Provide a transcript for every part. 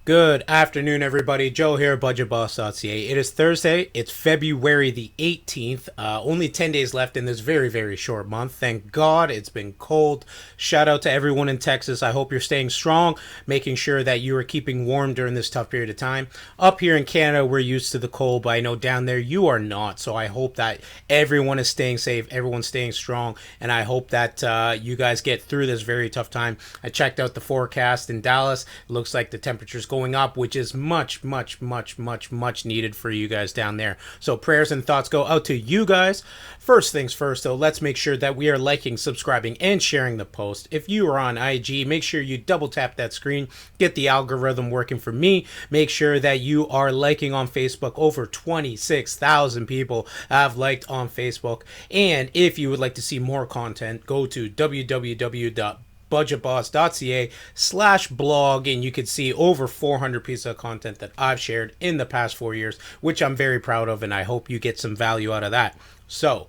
Good afternoon, everybody. Joe here, budgetboss.ca. It is Thursday. It's February the 18th. Only 10 days left in this very, very short month. Thank God it's been cold. Shout out to everyone in Texas. I hope you're staying strong, making sure that you are keeping warm during this tough period of time. Up here in Canada, we're used to the cold, but I know down there you are not. So I hope that everyone is staying safe, everyone's staying strong, and I hope that you guys get through this very tough time. I checked out the forecast in Dallas. It looks like the temperature's going up, which is much, much, much, much, much needed for you guys down there. So prayers and thoughts go out to you guys. First things first, though, let's make sure that we are liking, subscribing, and sharing the post. If you are on IG, make sure you double tap that screen, get the algorithm working for me. Make sure that you are liking on Facebook. Over 26,000 people have liked on Facebook. And if you would like to see more content, go to budgetboss.ca/blog, and you can see over 400 pieces of content that I've shared in the past 4 years, which I'm very proud of, and I hope you get some value out of that. So,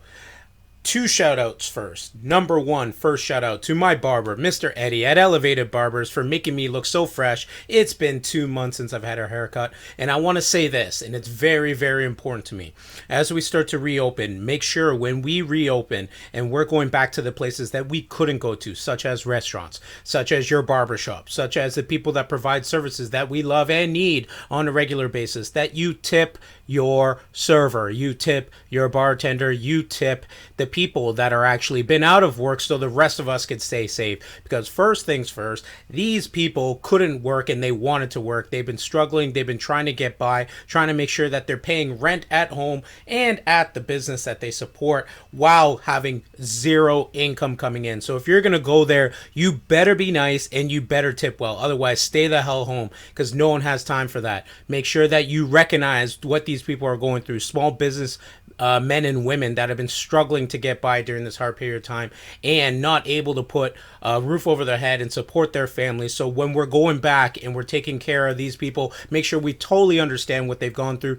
two shout outs first. Number one, first shout out to my barber, Mr. Eddie at Elevated Barbers, for making me look so fresh. It's been 2 months since I've had a haircut, and I want to say this, and it's very, very important to me. As we start to reopen, make sure when we reopen and we're going back to the places that we couldn't go to, such as restaurants, such as your barbershop, such as the people that provide services that we love and need on a regular basis, that you tip your server, you tip your bartender, you tip the people that are actually been out of work so the rest of us could stay safe. Because first things first, these people couldn't work and they wanted to work. They've been struggling, they've been trying to get by, trying to make sure that they're paying rent at home and at the business that they support while having zero income coming in. So if you're gonna go there, you better be nice and you better tip well. Otherwise, stay the hell home, because no one has time for that. Make sure that you recognize what these people are going through. Small business men and women that have been struggling to get by during this hard period of time and not able to put a roof over their head and support their families. So when we're going back and we're taking care of these people, make sure we totally understand what they've gone through.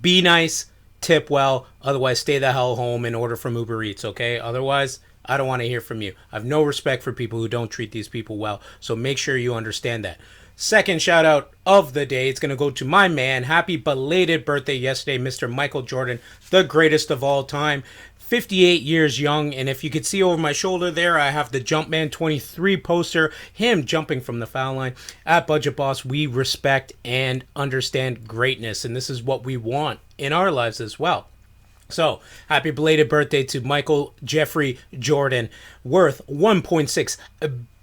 Be nice, tip well, otherwise stay the hell home and order from Uber Eats, okay? Otherwise, I don't want to hear from you. I have no respect for people who don't treat these people well, so make sure you understand that. Second shout out of the day, it's going to go to my man. Happy belated birthday yesterday, Mr. Michael Jordan, the greatest of all time. 58 years young, and if you could see over my shoulder there, I have the Jumpman 23 poster, him jumping from the foul line. At Budget Boss, we respect and understand greatness, and this is what we want in our lives as well. So, happy belated birthday to Michael Jeffrey Jordan, worth $1.6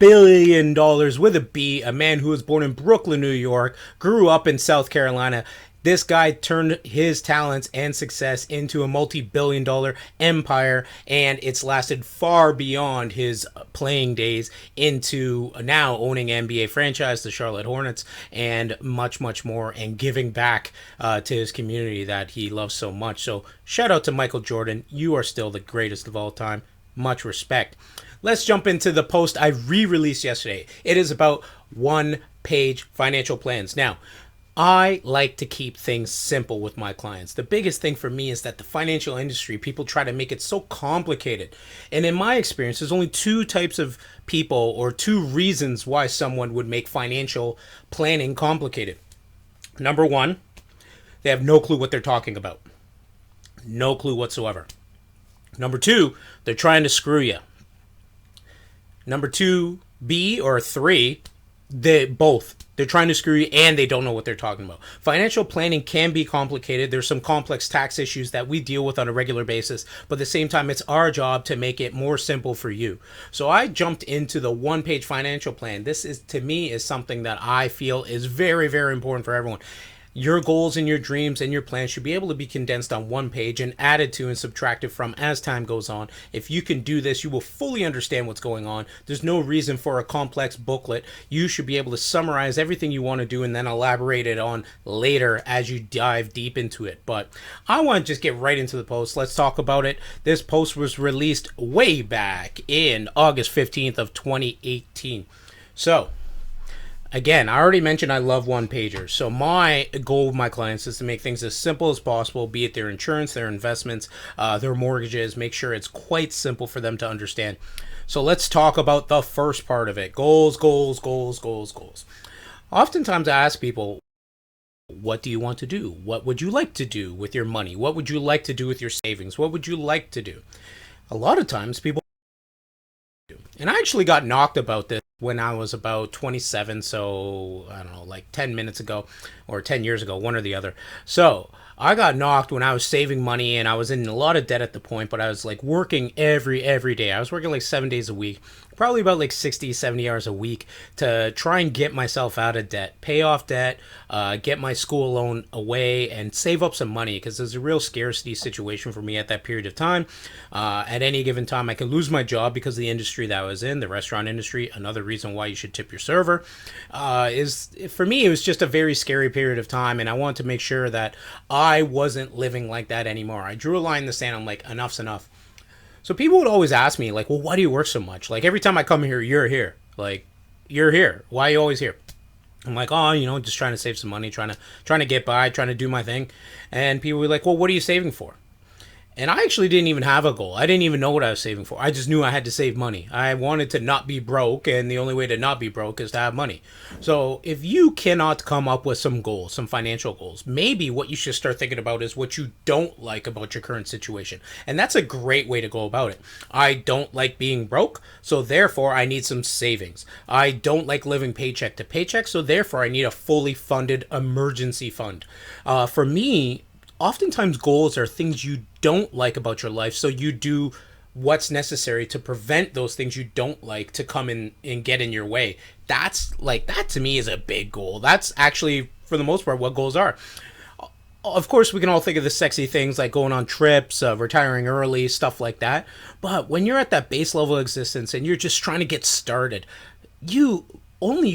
billion with a B, a man who was born in Brooklyn, New York, grew up in South Carolina. This guy turned his talents and success into a multi-billion-dollar empire, and it's lasted far beyond his playing days into now owning NBA franchise, the Charlotte Hornets, and much, much more, and giving back to his community that he loves so much. So shout out to Michael Jordan. You are still the greatest of all time. Much respect. Let's jump into the post I re-released yesterday. It is about one-page financial plans. Now, I like to keep things simple with my clients. The biggest thing for me is that the financial industry, people try to make it so complicated. And in my experience, there's only two types of people, or two reasons why someone would make financial planning complicated. Number one, they have no clue what they're talking about. No clue whatsoever. Number two, they're trying to screw you. Number two, B or three, they're trying to screw you and they don't know what they're talking about. Financial planning can be complicated. There's some complex tax issues that we deal with on a regular basis, but at the same time, it's our job to make it more simple for you. So I jumped into the one-page financial plan. This is, to me, is something that I feel is very, very important for everyone. Your goals and your dreams and your plans should be able to be condensed on one page and added to and subtracted from as time goes on. If you can do this, you will fully understand what's going on. There's no reason for a complex booklet. You should be able to summarize everything you want to do and then elaborate it on later as you dive deep into it. But I want to just get right into the post. Let's talk about it. This post was released way back in August 15th of 2018. So, again, I already mentioned I love one-pagers. So my goal with my clients is to make things as simple as possible, be it their insurance, their investments, their mortgages, make sure it's quite simple for them to understand. So let's talk about the first part of it. Goals, goals, goals, goals, goals. Oftentimes I ask people, what do you want to do? What would you like to do with your money? What would you like to do with your savings? What would you like to do? A lot of times people do. And I actually got knocked about this when I was about 27, so I don't know, like 10 minutes ago or 10 years ago, one or the other. So I got knocked when I was saving money and I was in a lot of debt at the point, but I was like working every day. I was working like 7 days a week, probably about like 60, 70 hours a week to try and get myself out of debt, pay off debt, get my school loan away, and save up some money because there's a real scarcity situation for me at that period of time. At any given time, I can lose my job because of the industry that I was in, the restaurant industry. Another reason why you should tip your server is, for me, it was just a very scary period of time, and I wanted to make sure that I wasn't living like that anymore. I drew a line in the sand. I'm like, enough's enough. So people would always ask me, like, well, why do you work so much? Like, every time I come here, you're here. Like, you're here. Why are you always here? I'm like, oh, just trying to save some money, trying to get by, trying to do my thing. And people were like, well, what are you saving for? And I actually didn't even have a goal. I didn't even know what I was saving for. I just knew I had to save money. I wanted to not be broke, and the only way to not be broke is to have money. So if you cannot come up with some goals, some financial goals, maybe what you should start thinking about is what you don't like about your current situation. And that's a great way to go about it. I don't like being broke, so therefore I need some savings. I don't like living paycheck to paycheck, so therefore I need a fully funded emergency fund. For me, oftentimes goals are things you don't like about your life, so you do what's necessary to prevent those things you don't like to come in and get in your way. That's like, that to me is a big goal. That's actually, for the most part, what goals are. Of course, we can all think of the sexy things like going on trips, retiring early, stuff like that. But when you're at that base level of existence and you're just trying to get started, you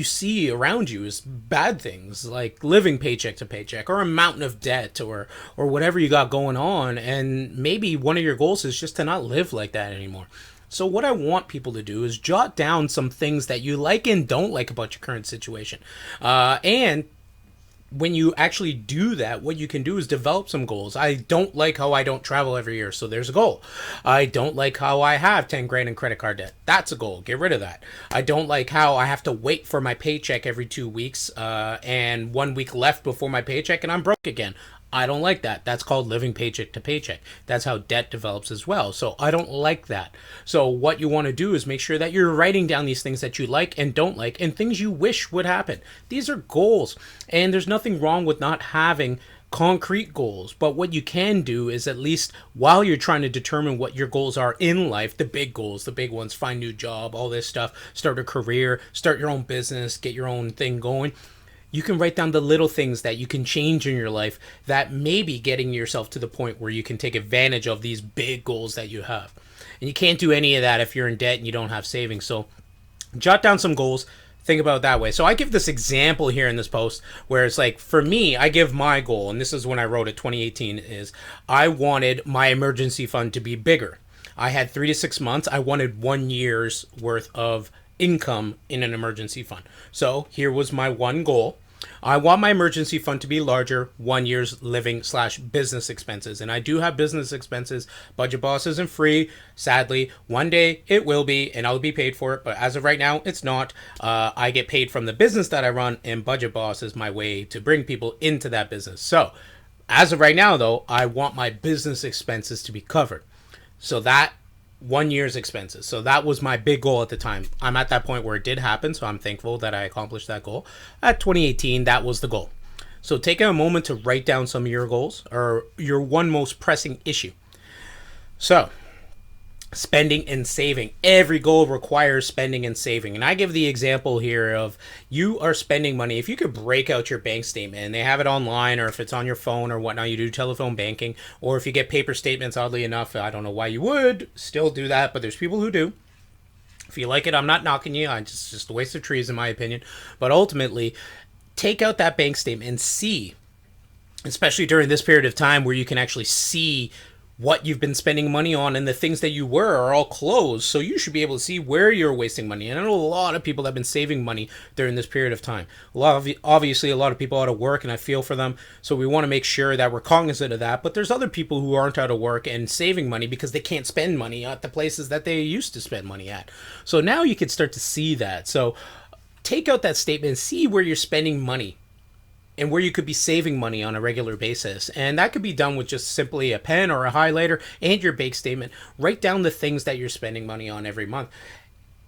see around you is bad things like living paycheck to paycheck or a mountain of debt or whatever you got going on. And maybe one of your goals is just to not live like that anymore. So what I want people to do is jot down some things that you like and don't like about your current situation. And when you actually do that, what you can do is develop some goals. I don't like how I don't travel every year, so there's a goal. I don't like how I have 10 grand in credit card debt. That's a goal. Get rid of that. I don't like how I have to wait for my paycheck every 2 weeks and 1 week left before my paycheck and I'm broke again. I don't like that. That's called living paycheck to paycheck. That's how debt develops as well. So I don't like that. So what you want to do is make sure that you're writing down these things that you like and don't like and things you wish would happen. These are goals. And there's nothing wrong with not having concrete goals. But what you can do is, at least while you're trying to determine what your goals are in life, the big goals, the big ones, find a new job, all this stuff, start a career, start your own business, get your own thing going. You can write down the little things that you can change in your life that may be getting yourself to the point where you can take advantage of these big goals that you have. And you can't do any of that if you're in debt and you don't have savings. So jot down some goals. Think about it that way. So I give this example here in this post where it's like, for me, I give my goal, and this is when I wrote it, 2018, is I wanted my emergency fund to be bigger. I had 3 to 6 months. I wanted 1 year's worth of income in an emergency fund. So here was my one goal. I want my emergency fund to be larger, 1 year's living/business expenses. And I do have business expenses. Budget Boss isn't free. Sadly, one day it will be, and I'll be paid for it. But as of right now, it's not. I get paid from the business that I run, and Budget Boss is my way to bring people into that business. So as of right now, though, I want my business expenses to be covered. So that 1 year's expenses. So that was my big goal at the time. I'm at that point where it did happen, so I'm thankful that I accomplished that goal. At 2018, that was the goal. So take a moment to write down some of your goals or your one most pressing issue. So spending and saving. Every goal requires spending and saving. And I give the example here of, you are spending money. If you could break out your bank statement, and they have it online, or if it's on your phone or whatnot, you do telephone banking, or if you get paper statements, oddly enough, I don't know why you would still do that, but there's people who do. If you like it, I'm not knocking you. It's just a waste of trees in my opinion. But ultimately, take out that bank statement and see, especially during this period of time where you can actually see what you've been spending money on, and the things that you were are all closed. So you should be able to see where you're wasting money. And I know a lot of people that have been saving money during this period of time. Obviously, a lot of people out of work, and I feel for them. So we want to make sure that we're cognizant of that. But there's other people who aren't out of work and saving money because they can't spend money at the places that they used to spend money at. So now you can start to see that. So take out that statement and see where you're spending money and where you could be saving money on a regular basis. And that could be done with just simply a pen or a highlighter and your bank statement. Write down the things that you're spending money on every month.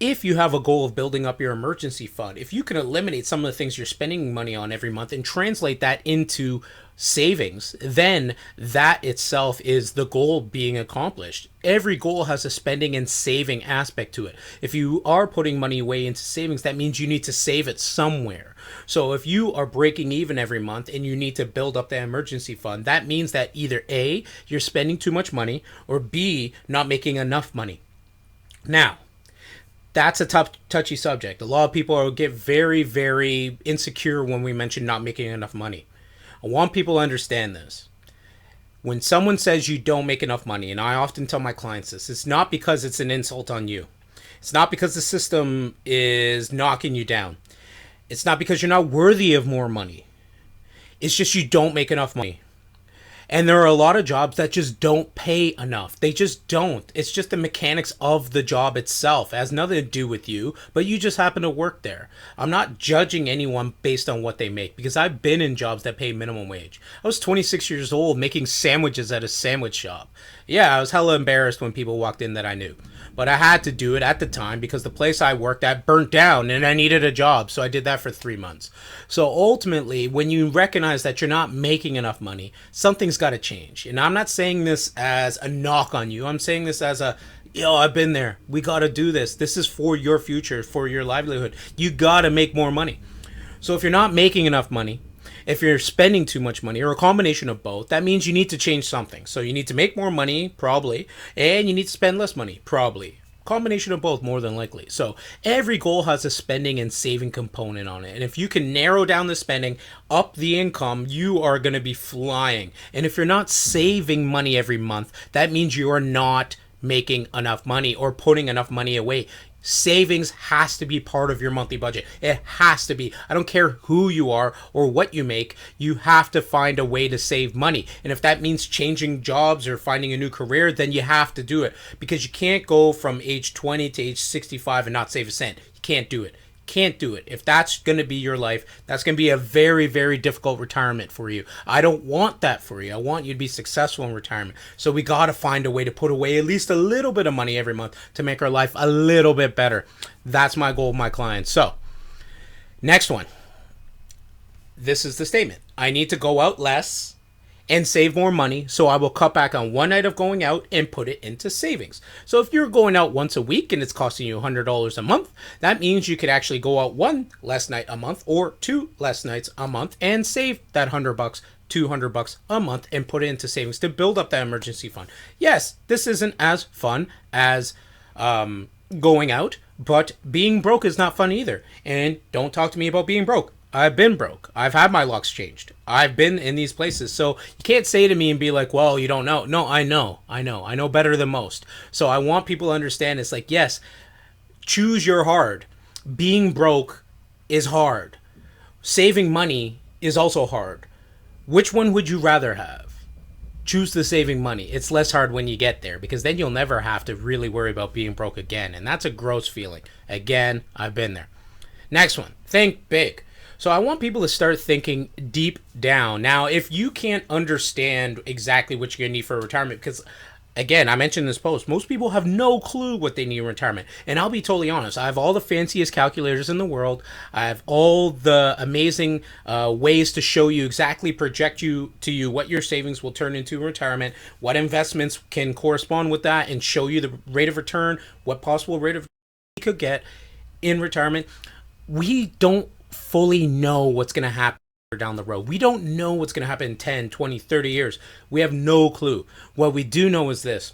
If you have a goal of building up your emergency fund, if you can eliminate some of the things you're spending money on every month and translate that into savings, then that itself is the goal being accomplished. Every goal has a spending and saving aspect to it. If you are putting money away into savings, that means you need to save it somewhere. So if you are breaking even every month and you need to build up that emergency fund, that means that either A, you're spending too much money, or B, not making enough money. Now, that's a touchy subject. A lot of people get very, very insecure when we mention not making enough money. I want people to understand this. When someone says you don't make enough money, and I often tell my clients this, it's not because it's an insult on you. It's not because the system is knocking you down. It's not because you're not worthy of more money. It's just you don't make enough money. And there are a lot of jobs that just don't pay enough. They just don't. It's just the mechanics of the job itself. It has nothing to do with you, but you just happen to work there. I'm not judging anyone based on what they make, because I've been in jobs that pay minimum wage. I was 26 years old making sandwiches at a sandwich shop. Yeah, I was hella embarrassed when people walked in that I knew. But I had to do it at the time because the place I worked at burnt down and I needed a job. So I did that for 3 months. So ultimately, when you recognize that you're not making enough money, something's got to change. And I'm not saying this as a knock on you. I'm saying this as a, I've been there. We got to do this. This is for your future, for your livelihood. You got to make more money. So if you're not making enough money, if you're spending too much money, or a combination of both, that means you need to change something. So you need to make more money, probably, and you need to spend less money, probably. Combination of both, more than likely. So every goal has a spending and saving component on it. And if you can narrow down the spending, up the income, you are going to be flying. And if you're not saving money every month, that means you are not making enough money or putting enough money away. Savings has to be part of your monthly budget. It has to be. I don't care who you are or what you make. You have to find a way to save money. And if that means changing jobs or finding a new career, then you have to do it, because you can't go from age 20 to age 65 and not save a cent. You can't do it. Can't do it. If that's going to be your life, that's going to be a very, very difficult retirement for you. I don't want that for you. I want you to be successful in retirement. So we got to find a way to put away at least a little bit of money every month to make our life a little bit better. That's my goal with my clients. So next one. This is the statement. I need to go out less and save more money, so I will cut back on one night of going out and put it into savings. So if you're going out once a week and it's costing you $100 a month, that means you could actually go out one less night a month or 2 less nights a month and save that $100, $200 a month and put it into savings to build up that emergency fund. Yes, this isn't as fun as going out, but being broke is not fun either. And don't talk to me about being broke. I've been broke. I've had my locks changed. I've been in these places. So you can't say to me and be like, well, you don't know. No, I know better than most. So I want people to understand, it's like, yes, choose your hard. Being broke is hard. Saving money is also hard. Which one would you rather have? Choose the saving money. It's less hard when you get there, because then you'll never have to really worry about being broke again. And that's a gross feeling. Again, I've been there. Next one, think big. So I want people to start thinking deep down. Now, if you can't understand exactly what you're going to need for retirement, because again, I mentioned in this post, most people have no clue what they need in retirement. And I'll be totally honest, I have all the fanciest calculators in the world. I have all the amazing ways to show you exactly, project to you what your savings will turn into in retirement, what investments can correspond with that, and show you the rate of return, what possible rate of return you could get in retirement. We don't fully know what's going to happen down the road. We don't know what's going to happen in 10, 20, 30 years. We have no clue. What we do know is this.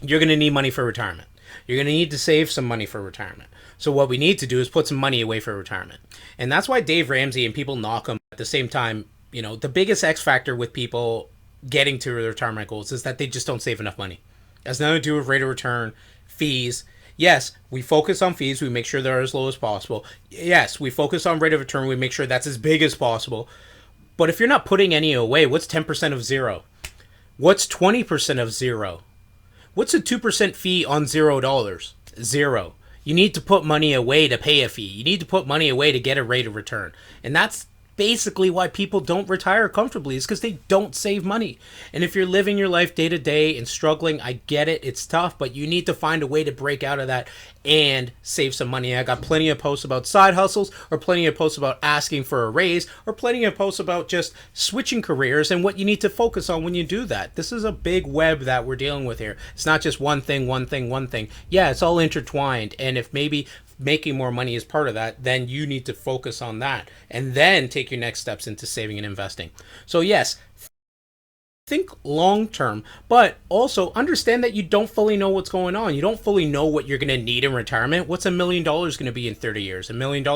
You're going to need money for retirement. You're going to need to save some money for retirement. So what we need to do is put some money away for retirement. And that's why Dave Ramsey and people knock him at the same time. You know, the biggest X factor with people getting to their retirement goals is that they just don't save enough money. It has nothing to do with rate of return, fees. Yes, we focus on fees. We make sure they're as low as possible. Yes, we focus on rate of return. We make sure that's as big as possible. But if you're not putting any away, what's 10% of zero? What's 20% of zero? What's a 2% fee on $0? Zero. You need to put money away to pay a fee. You need to put money away to get a rate of return. And that's basically why people don't retire comfortably, is because they don't save money. And if you're living your life day to day and struggling, I get it, it's tough, but you need to find a way to break out of that and save some money. I got plenty of posts about side hustles, or plenty of posts about asking for a raise, or plenty of posts about just switching careers and what you need to focus on when you do that. This is a big web that we're dealing with here. It's not just one thing. Yeah, it's all intertwined. And if maybe making more money is part of that, then you need to focus on that and then take your next steps into saving and investing. So yes, think long term, but also understand that you don't fully know what's going on. You don't fully know what you're going to need in retirement. What's $1 million going to be in 30 years? $1 million,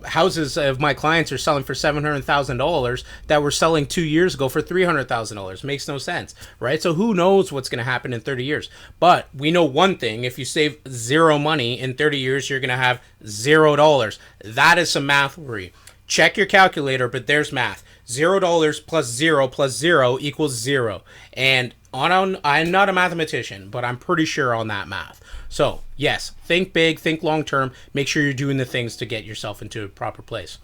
houses of my clients are selling for $700,000 that were selling 2 years ago for $300,000. Makes no sense, right? So who knows what's going to happen in 30 years? But we know one thing: if you save zero money in 30 years, you're going to have $0. That is some math for you. Check your calculator, but there's math. $0 plus 0 equals 0. And I'm not a mathematician, but I'm pretty sure on that math. So yes, think big, think long term, make sure you're doing the things to get yourself into a proper place.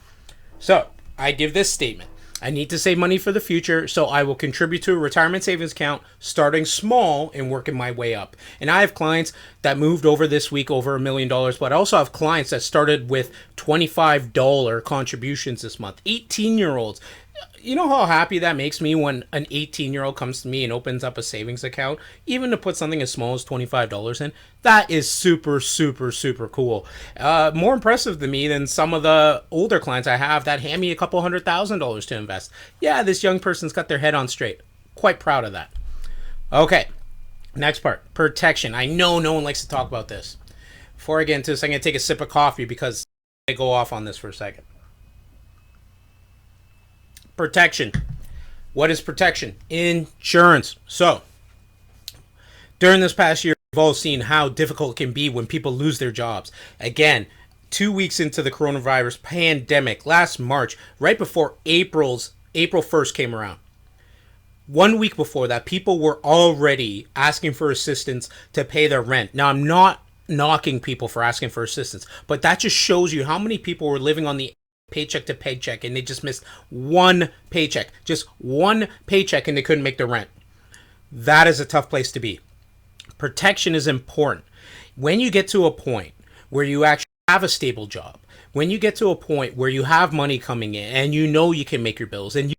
So I give this statement: I need to save money for the future, so I will contribute to a retirement savings account, starting small and working my way up. And I have clients that moved over this week over $1 million, but I also have clients that started with $25 contributions this month. 18-year-olds. You know how happy that makes me when an 18-year-old comes to me and opens up a savings account, even to put something as small as $25 in? That is super, super, super cool. More impressive to me than some of the older clients I have that hand me a couple $100,000 to invest. Yeah, this young person's got their head on straight. Quite proud of that. Okay, next part, protection. I know no one likes to talk about this. Before I get into this, I'm going to take a sip of coffee because I go off on this for a second. Protection. What is protection? Insurance. So, during this past year, we've all seen how difficult it can be when people lose their jobs. Again, 2 weeks into the coronavirus pandemic, last March, right before April 1st came around. 1 week before that, people were already asking for assistance to pay their rent. Now, I'm not knocking people for asking for assistance, but that just shows you how many people were living on the paycheck to paycheck, and they just missed one paycheck, and they couldn't make their rent. That is a tough place to be. Protection is important. When you get to a point where you actually have a stable job, when you get to a point where you have money coming in and you know you can make your bills, and you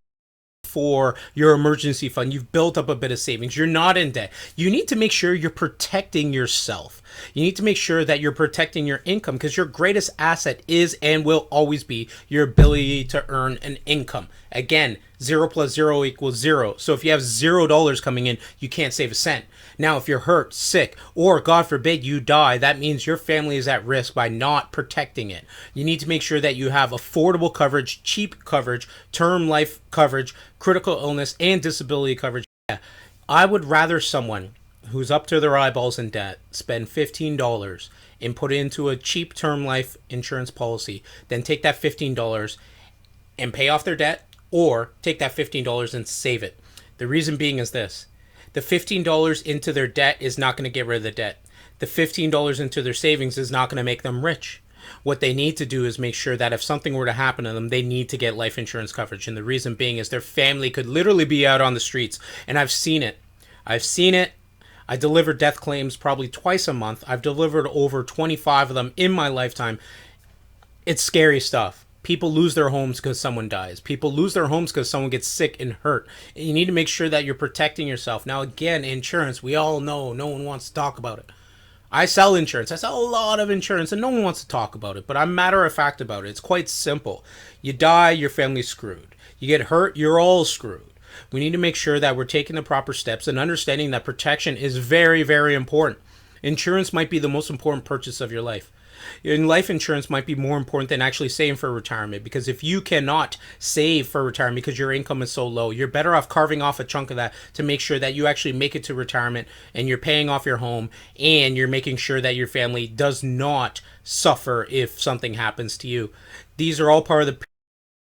for your emergency fund, you've built up a bit of savings, you're not in debt, you need to make sure you're protecting yourself. You need to make sure that you're protecting your income, because your greatest asset is and will always be your ability to earn an income. Again, 0 plus 0 equals 0. So if you have $0 coming in, you can't save a cent. Now, if you're hurt, sick, or God forbid you die, that means your family is at risk by not protecting it. You need to make sure that you have affordable coverage, cheap coverage, term life coverage, critical illness, and disability coverage. I would rather someone who's up to their eyeballs in debt spend $15 and put it into a cheap term life insurance policy than take that $15 and pay off their debt, or take that $15 and save it. The reason being is this: the $15 into their debt is not going to get rid of the debt. The $15 into their savings is not going to make them rich. What they need to do is make sure that if something were to happen to them, they need to get life insurance coverage. And the reason being is their family could literally be out on the streets. And I've seen it. I deliver death claims probably twice a month. I've delivered over 25 of them in my lifetime. It's scary stuff. People lose their homes because someone dies. People lose their homes because someone gets sick and hurt. You need to make sure that you're protecting yourself. Now, again, insurance, we all know no one wants to talk about it. I sell insurance. I sell a lot of insurance, and no one wants to talk about it. But I'm matter of fact about it. It's quite simple. You die, your family's screwed. You get hurt, you're all screwed. We need to make sure that we're taking the proper steps and understanding that protection is very, very important. Insurance might be the most important purchase of your life. And life insurance might be more important than actually saving for retirement, because if you cannot save for retirement because your income is so low, you're better off carving off a chunk of that to make sure that you actually make it to retirement, and you're paying off your home, and you're making sure that your family does not suffer if something happens to you. These are all part of the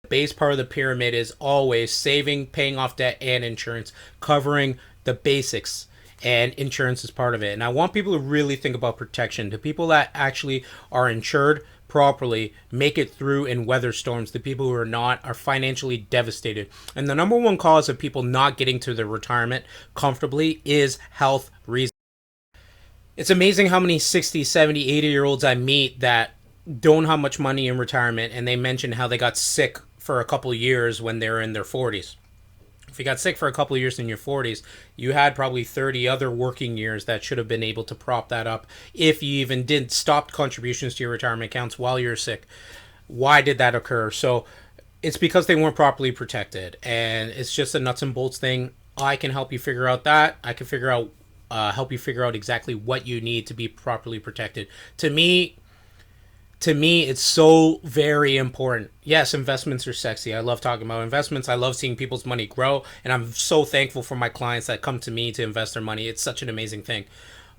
base part of the pyramid is always saving, paying off debt, and insurance, covering the basics. and insurance is part of it. And I want people to really think about protection. The people that actually are insured properly make it through in weather storms. The people who are not are financially devastated. And the number one cause of people not getting to their retirement comfortably is health reasons. It's amazing how many 60, 70, 80-year-olds I meet that don't have much money in retirement, and they mention how they got sick for a couple of years when they were in their 40s. If you got sick for a couple of years in your 40s, you had probably 30 other working years that should have been able to prop that up if you even did stop contributions to your retirement accounts while you're sick. Why did that occur? So it's because they weren't properly protected, and it's just a nuts and bolts thing. I can help you figure out that. I can help you figure out exactly what you need to be properly protected. To me, it's so very important. Yes, investments are sexy. I love talking about investments. I love seeing people's money grow. And I'm so thankful for my clients that come to me to invest their money. It's such an amazing thing.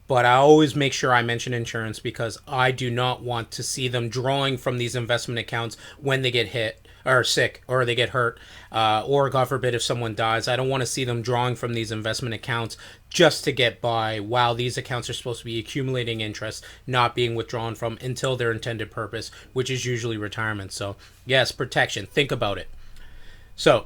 But I always make sure I mention insurance because I do not want to see them drawing from these investment accounts when they get hit or sick or they get hurt or God forbid if someone dies. I don't want to see them drawing from these investment accounts just to get by while these accounts are supposed to be accumulating interest, not being withdrawn from until their intended purpose, which is usually retirement. So yes, protection. Think about it. So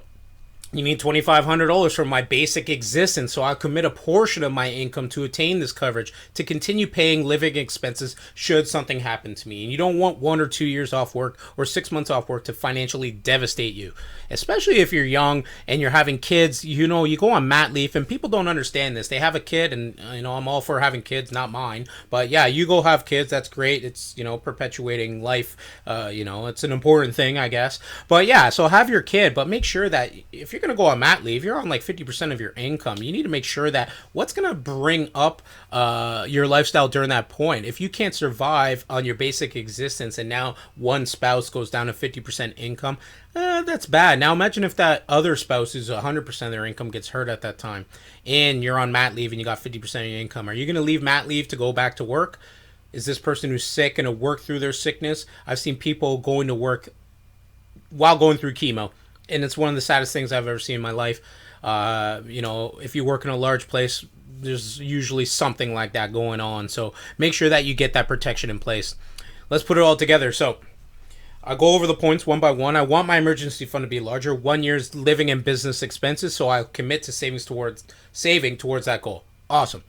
you need $2,500 from my basic existence, so I'll commit a portion of my income to attain this coverage to continue paying living expenses should something happen to me. And you don't want 1 or 2 years off work or 6 months off work to financially devastate you, especially if you're young and you're having kids. You know, you go on mat leave, and people don't understand this. They have a kid, and I'm all for having kids, not mine, but yeah, you go have kids. That's great. It's perpetuating life. It's an important thing, I guess. But yeah, so have your kid, but make sure that if you're going to go on mat leave, you're on like 50% of your income. You need to make sure that what's going to bring up your lifestyle during that point. If you can't survive on your basic existence and now one spouse goes down to 50% income, that's bad. Now imagine if that other spouse who's 100% of their income gets hurt at that time and you're on mat leave and you got 50% of your income. Are you going to leave mat leave to go back to work? Is this person who's sick going to work through their sickness? I've seen people going to work while going through chemo. And it's one of the saddest things I've ever seen in my life. If you work in a large place, there's usually something like that going on. So make sure that you get that protection in place. Let's put it all together. So I'll go over the points one by one. I want my emergency fund to be larger. 1 year's living and business expenses, so I'll commit to saving towards that goal. Awesome.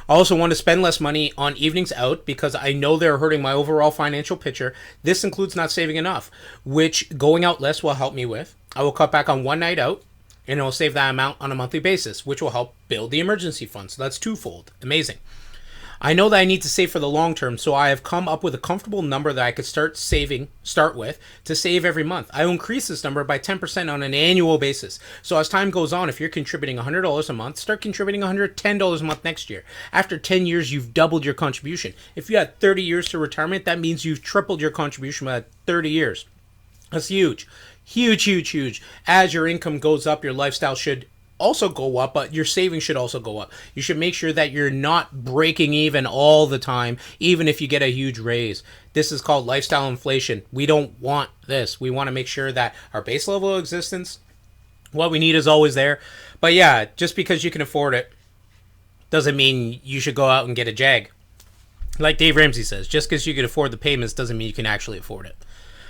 I also want to spend less money on evenings out because I know they're hurting my overall financial picture. This includes not saving enough, which going out less will help me with. I will cut back on one night out, and I'll save that amount on a monthly basis, which will help build the emergency fund. So that's twofold. Amazing. I know that I need to save for the long term, so I have come up with a comfortable number that I could start with to save every month. I will increase this number by 10% on an annual basis. So as time goes on, if you're contributing $100 a month, start contributing $110 a month next year. After 10 years, you've doubled your contribution. If you had 30 years to retirement, that means you've tripled your contribution by 30 years. That's huge. Huge, huge, huge. As your income goes up, your lifestyle should also go up, but your savings should also go up. You should make sure that you're not breaking even all the time, even if you get a huge raise. This is called lifestyle inflation. We don't want this. We want to make sure that our base level of existence, what we need, is always there. But yeah, just because you can afford it doesn't mean you should go out and get a Jag. Like Dave Ramsey says, just because you can afford the payments doesn't mean you can actually afford it.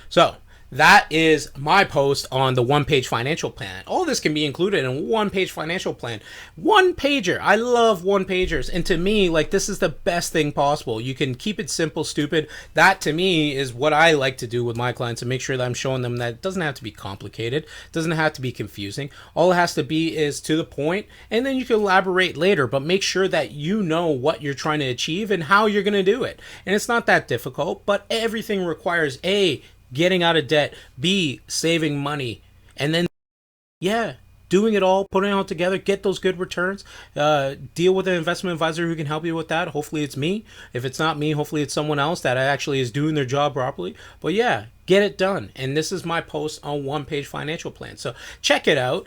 So that is my post on the one-page financial plan. All this can be included in a one-page financial plan. One-pager. I love one-pagers. And to me, this is the best thing possible. You can keep it simple, stupid. That, to me, is what I like to do with my clients, to make sure that I'm showing them that it doesn't have to be complicated. It doesn't have to be confusing. All it has to be is to the point, and then you can elaborate later, but make sure that you know what you're trying to achieve and how you're going to do it. And it's not that difficult, but everything requires getting out of debt, B, saving money, and then, doing it all, putting it all together, get those good returns, deal with an investment advisor who can help you with that. Hopefully it's me. If it's not me, hopefully it's someone else that actually is doing their job properly. But yeah, get it done. And this is my post on One Page Financial Plan. So check it out.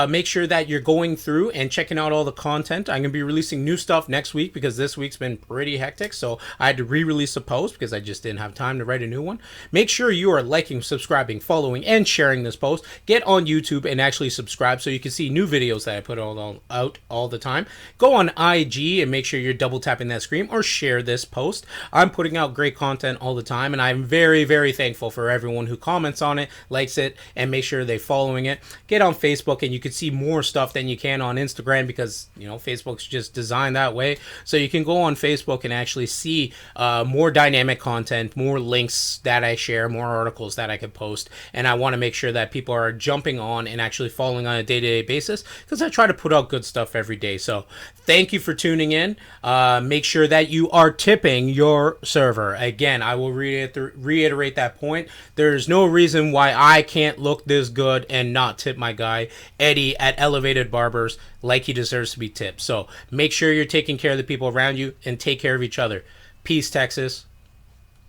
Make sure that you're going through and checking out all the content. I'm going to be releasing new stuff next week because this week's been pretty hectic. So I had to re-release a post because I just didn't have time to write a new one. Make sure you are liking, subscribing, following, and sharing this post. Get on YouTube and actually subscribe so you can see new videos that I put out all the time. Go on IG and make sure you're double tapping that screen or share this post. I'm putting out great content all the time, and I'm very, very thankful for everyone who comments on it, likes it, and make sure they're following it. Get on Facebook and you can see more stuff than you can on Instagram because, you know, Facebook's just designed that way. So you can go on Facebook and actually see more dynamic content, more links that I share, more articles that I can post. And I want to make sure that people are jumping on and actually following on a day-to-day basis because I try to put out good stuff every day. So thank you for tuning in. Make sure that you are tipping your server. Again, I will reiterate that point. There's no reason why I can't look this good and not tip my guy, Eddie, at Elevated Barbers like he deserves to be tipped. So make sure you're taking care of the people around you and take care of each other. Peace, Texas.